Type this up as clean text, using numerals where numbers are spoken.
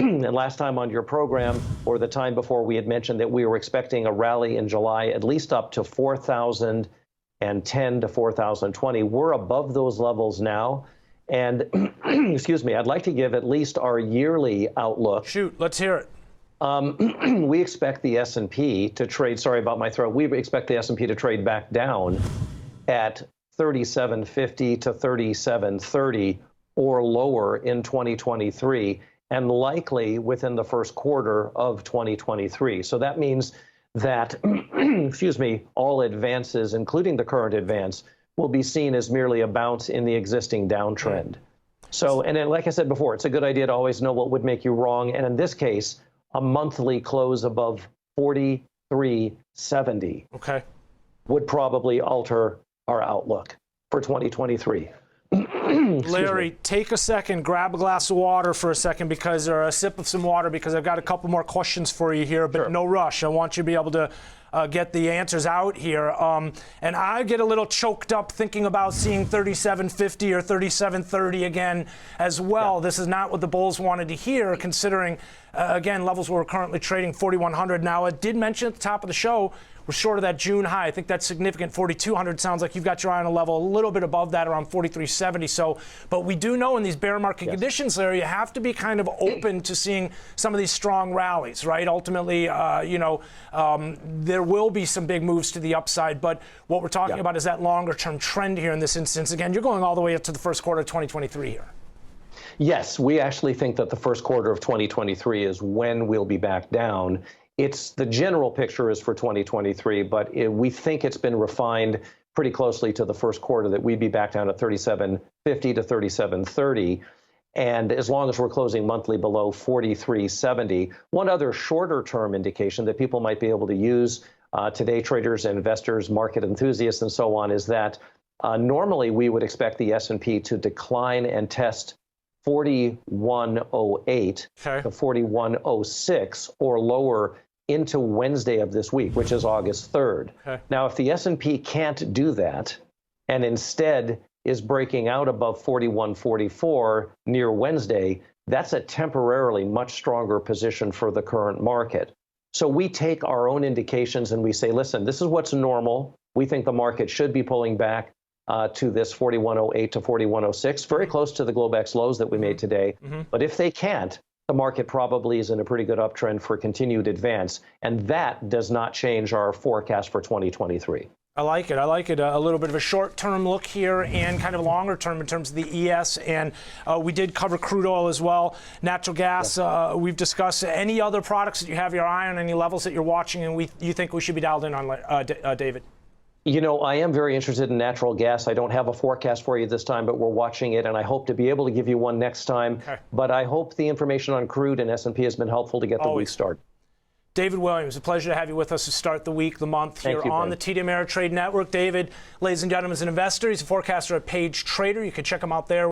And last time on your program, or the time before, we had mentioned that we were expecting a rally in July, at least up to 4,010 to 4,020. We're above those levels now. And excuse me, I'd like to give at least our yearly outlook. Shoot, let's hear it. We expect the S&P to trade, sorry about my throat, we expect the S&P to trade back down at 3750 to 3730 or lower in 2023, and likely within the first quarter of 2023. So that means that, excuse me, all advances, including the current advance, will be seen as merely a bounce in the existing downtrend. So, and then, like I said before, it's a good idea to always know what would make you wrong. And in this case, a monthly close above 43.70 would probably alter our outlook for 2023. Larry, take a second, grab a glass of water for a second, or a sip of some water, because I've got a couple more questions for you here, but no rush. I want you to be able to get the answers out here. And I get a little choked up thinking about seeing 3750 or 3730 again as well. Yeah. This is not what the bulls wanted to hear, considering, again, levels where we're currently trading 4,100. Now, I did mention at the top of the show, we're short of that June high. I think that's significant. 4,200 sounds like you've got your eye on a level a little bit above that, around 4,370. So, but we do know in these bear market conditions, Larry, you have to be kind of open to seeing some of these strong rallies, right? Ultimately, there will be some big moves to the upside, but what we're talking about is that longer-term trend here in this instance. Again, you're going all the way up to the first quarter of 2023 here. Yes, we actually think that the first quarter of 2023 is when we'll be back down. It's the general picture is for 2023, but we think it's been refined pretty closely to the first quarter that we'd be back down at 3750 to 3730. And as long as we're closing monthly below 4370, one other shorter term indication that people might be able to use, today traders, investors, market enthusiasts, and so on, is that normally we would expect the S&P to decline and test 4108 to 4106 or lower into Wednesday of this week, which is August 3rd. Now, if the S&P can't do that and instead is breaking out above 4144 near Wednesday, that's a temporarily much stronger position for the current market. So we take our own indications and we say, listen, this is what's normal. We think the market should be pulling back to this 4108 to 4106, very close to the Globex lows that we made today. But if they can't, the market probably is in a pretty good uptrend for continued advance. And that does not change our forecast for 2023. I like it. I like it. A little bit of a short-term look here and kind of longer term in terms of the ES. And we did cover crude oil as well. Natural gas, we've discussed. Any other products that you have your eye on, any levels that you're watching and you think we should be dialed in on, David? You know, I am very interested in natural gas. I don't have a forecast for you this time, but we're watching it, and I hope to be able to give you one next time. But I hope the information on crude and S&P has been helpful to get the week started. David Williams, a pleasure to have you with us to start the week, the month here on the TD Ameritrade Network. David, ladies and gentlemen, is an investor. He's a forecaster at Page Trader. You can check him out there.